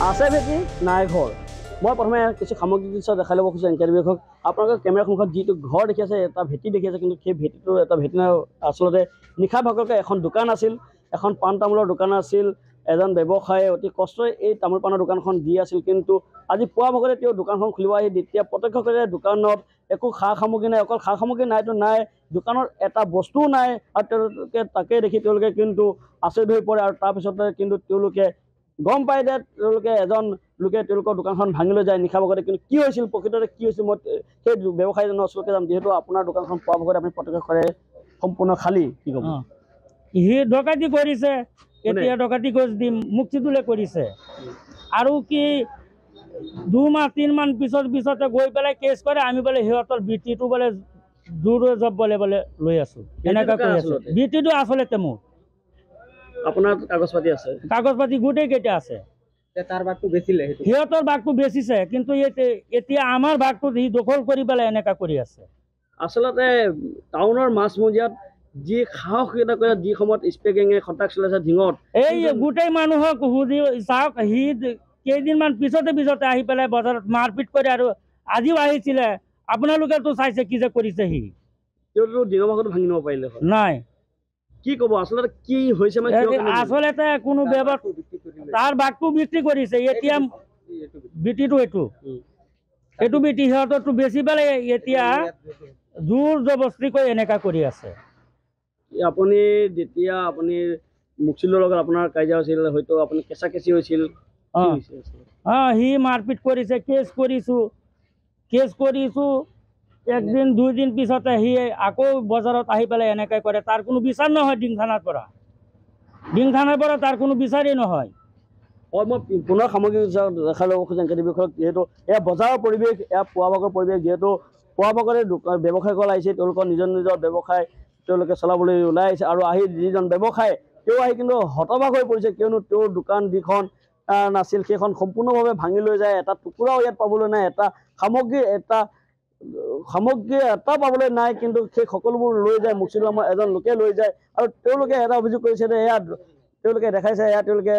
আছে ভেটি নাই ঘৰ মই প্ৰথমে কিছু সামগ্ৰিক দৃশ্য দেখাই ল'ব খুজিছোঁ এনকে বিষয়ক আপোনালোকে কেমেৰাৰ সন্মুখত যিটো ঘৰ দেখি আছে এটা ভেটি দেখি আছে কিন্তু সেই ভেটিটো এটা ভেটি আচলতে নিশা ভাগলৈকে এখন দোকান আছিল এখন পাণ তামোলৰ দোকান আছিল এজন ব্যৱসায়ী অতি কষ্টৰে এই তামোল পাণৰ দোকানখন দি আছিল কিন্তু আজি পুৱা ভাগতে তেওঁ দোকানখন খুলিব আহি তেতিয়া প্ৰত্যক্ষ কৰিলে দোকানত একো সা সামগ্ৰী নাই অকল সা সামগ্ৰী নাইতো নাই দোকানত এটা বস্তুও নাই আৰু তেওঁলোকে তাকে দেখি তেওঁলোকে কিন্তু আচৰিত হৈ পৰে আৰু তাৰপিছতে কিন্তু তেওঁলোকে গম পাই যে তেওঁলোকে এজন লোকে তেওঁলোকৰ দোকানখন ভাঙি লৈ যায় নিশা ভাগতে কিন্তু কি হৈছিল প্ৰকৃততে কি হৈছিল মই সেই ব্যৱসায়ীজনৰ ওচৰতে যাম যিহেতু আপোনাৰ দোকানখন পুৱা ভাগতে আপুনি প্ৰত্যক্ষ কৰে সম্পূৰ্ণ খালী কি ক'ব সি ডকাইতি কৰিছে এতিয়া ডকাইতি কৰি দিম মুক্তিদুলে কৰিছে আৰু কি 2 মাহ 3 মাহ পিছতে গৈ পেলাই কেছ কৰে আমি বোলে সিহঁতৰ বিটিটো বোলে দূৰ জব বোলে লৈ আছো এনেকা কৰি আছো বিটিটো আচলতে মোৰ আপোনাৰ কাগজ পাতি গোটেই কেইটা আছে তাৰ বাঘটো বেচিলে সিহঁতৰ বাঘটো বেচিছে কিন্তু এতিয়া আমাৰ বাঘটো সি দখল কৰি পেলাই এনেকা কৰি আছে আচলতে টাউনৰ মাছমজিয়াত যি সাহস এটা কৰে যি সময়ত স্প্ৰে গেঙে খটাক চলাইছে ঢিঙত এই গোটেই মানুহক সুধি চাওক সি কেইদিনমান পিছতে আহি পেলাই বজাৰত মাৰপিট কৰে আৰু আজিও আহিছিলে আপোনালোকেতো চাইছে কি যে কৰিছে সি তেওঁতো ঢিঙৰ ভাগতো ভাঙি নিব পাৰিলে নাই কি ক'ব আচলতে কি হৈছে আচলতে কোনো তাৰ বাঘটো বিক্ৰী কৰিছে এতিয়া বিটিটো এইটো বিটি সিহঁতৰটো বেছি পেলাই এতিয়া জোৰ জবস্তি কৰি এনেকা কৰি আছে আপুনি যেতিয়া আপুনি মুক্তিদুলৰ লগত আপোনাৰ কাজিয়া হৈছিল হয়তো আপুনি কেঁচা কেঁচি হৈছিল সি মাৰপিট কৰিছে কেছ কৰিছো একদিন 2 দিন পিছতে সি আকৌ বজাৰত আহি পেলাই এনেকৈ কৰে তাৰ কোনো বিচাৰ নহয় ডিং থানাৰ পৰা তাৰ কোনো বিচাৰেই নহয় মই পুনৰ সামগ্ৰিক দেখা ল'ব খোজোঁ এনকে বিষয়ক যিহেতু এয়া বজাৰৰ পৰিৱেশ এয়া পুৱা ভাগৰ পৰিৱেশ যিহেতু পুৱা ভাগতে ব্যৱসায়ীসকল আহিছে তেওঁলোকৰ নিজৰ ব্যৱসায় তেওঁলোকে চলাবলৈ ওলাই আহিছে আৰু আহি যিজন ব্যৱসায়ী তেওঁ আহি কিন্তু হতবাক হৈ পৰিছে কিয়নো তেওঁৰ দোকান যিখন নাছিল সেইখন সম্পূৰ্ণভাৱে ভাঙি লৈ যায় এটা টুকুৰাও ইয়াত পাবলৈ নাই এটা সামগ্ৰী এটা পাবলৈ নাই কিন্তু সেই সকলোবোৰ লৈ যায় মুক্তিদুল নামৰ এজন লোকে লৈ যায় আৰু তেওঁলোকে এটা অভিযোগ কৰিছে যে এয়া তেওঁলোকে দেখাইছে এয়া তেওঁলোকে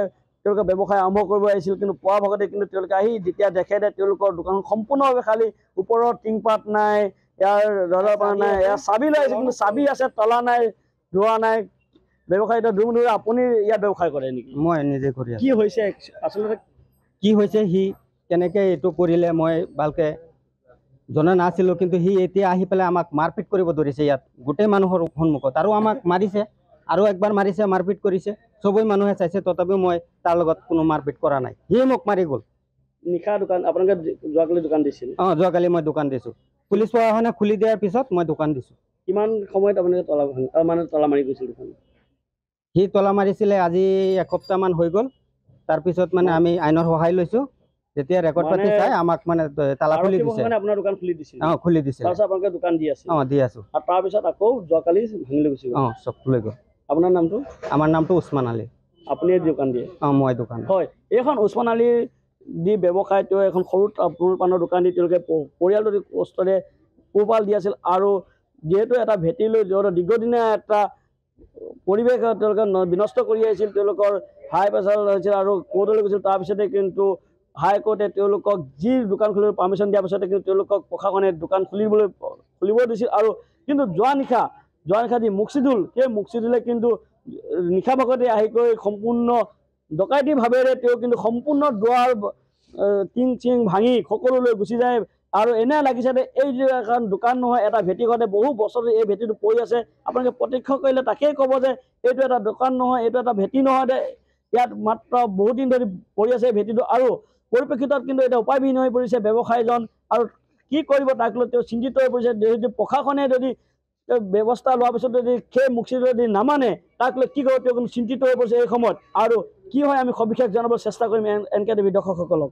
ব্যৱসায় আৰম্ভ কৰিব আহিছিল কিন্তু পুৱা ভাগতে কিন্তু তেওঁলোকে আহি যেতিয়া দেখে যে তেওঁলোকৰ দোকানখন সম্পূৰ্ণভাৱে খালী ওপৰত টিংপাত নাই ইয়াৰ দৰ্জা পাত নাই ইয়াৰ চাবি লৈ আহিছে কিন্তু চাবি আছে তলা নাই ধোৱা নাই ব্যৱসায়ী দুমুধুৰে আপুনি ইয়াত ব্যৱসায় কৰে নেকি মই নিজে কৰি কি হৈছে আচলতে কি হৈছে সি কেনেকৈ এইটো কৰিলে মই ভালকৈ জনা নাছিলোঁ কিন্তু সি এতিয়া আহি পেলাই আমাক মাৰপিট কৰিব ধৰিছে ইয়াত গোটেই মানুহৰ সন্মুখত আৰু আমাক মাৰিছে আৰু একবাৰ মাৰিছে মাৰপিট কৰিছে সবেই মানুহে চাইছে তথাপিও মই তাৰ লগত কোনো মাৰপিট কৰা নাই সি মোক মাৰি গ'ল নিশা দোকান আপোনালোকে যোৱাকালি দোকান দিছিল যোৱাকালি মই দোকান দিছোঁ পুলিচ প্ৰশাসনে খুলি দিয়াৰ পিছত মই দোকান দিছোঁ কিমান সময়ত আপোনালোকে তলা মাৰি গৈছিল দোকান সি তলা মাৰিছিলে আজি এসপ্তাহমান হৈ গ'ল তাৰপিছত মানে আমি আইনৰ সহায় লৈছোঁ যেতিয়া ৰেকৰ্ড পাতি চাই আমাক মানে তালা খুলি দিছে আপোনাৰ দোকান খুলি দিছিল খুলি দিছে তাৰপিছত আপোনালোকে দোকান দি আছে দি আছোঁ আৰু তাৰপিছত আকৌ যোৱাকালি ভাঙি লৈ গুচি গ'ল চব লৈ গ'ল আপোনাৰ নামটো আমাৰ নামটো উছমান আলী আপুনি দোকান দিয়ে মই দোকান হয় এইখন উছমান আলী দি ব্যৱসায় তেওঁ এখন সৰু তামোল পাণৰ দোকান দি তেওঁলোকে পৰিয়ালটো কষ্টৰে পোহপাল দি আছিল আৰু যিহেতু এটা ভেটি লৈ দীৰ্ঘদিনীয়া এটা পৰিৱেশ তেওঁলোকে বিনষ্ট কৰি আহিছিল তেওঁলোকৰ হাই প্ৰেছাৰ হৈছিল আৰু কোৰ্টলৈ গৈছিল তাৰপিছতে কিন্তু হাইকোৰ্টে তেওঁলোকক যি দোকান খুলিবলৈ পাৰ্মিশ্যন দিয়াৰ পিছতে কিন্তু তেওঁলোকক প্ৰশাসনে দোকান খুলিব দিছিল আৰু কিন্তু যোৱা নিশা যি মুক্তিদুল সেই মুক্তিদুলে কিন্তু নিশা ভাগতে আহি গৈ সম্পূৰ্ণ ডকাইতি ভাৱেৰে তেওঁ কিন্তু সম্পূৰ্ণ দুৱাৰ টিং চিং ভাঙি সকলো লৈ গুচি যায় আৰু এনে লাগিছে যে এই যে এখন দোকান নহয় এটা ভেটি ঘৰতে বহু বছৰ এই ভেটিটো পৰি আছে আপোনালোকে প্ৰত্যক্ষ কৰিলে তাকেই ক'ব যে এইটো এটা দোকান নহয় এইটো এটা ভেটি নহয় যে ইয়াত মাত্ৰ বহুত দিন ধৰি পৰি আছে ভেটিটো আৰু পৰিপ্ৰেক্ষিতত কিন্তু এটা উপায়বিহীন হৈ পৰিছে ব্যৱসায়ীজন আৰু কি কৰিব তাক লৈ তেওঁ চিন্তিত হৈ পৰিছে যদি প্ৰশাসনে যদি ব্যৱস্থা লোৱাৰ পিছত যদি সেই মুক্তিদুলে যদি নামানে তাক লৈ কি কৰিব তেওঁ কিন্তু চিন্তিত হৈ পৰিছে এই সময়ত আৰু কি হয় আমি সবিশেষ জনাবলৈ চেষ্টা কৰিম এনকে টিভি দৰ্শকসকলক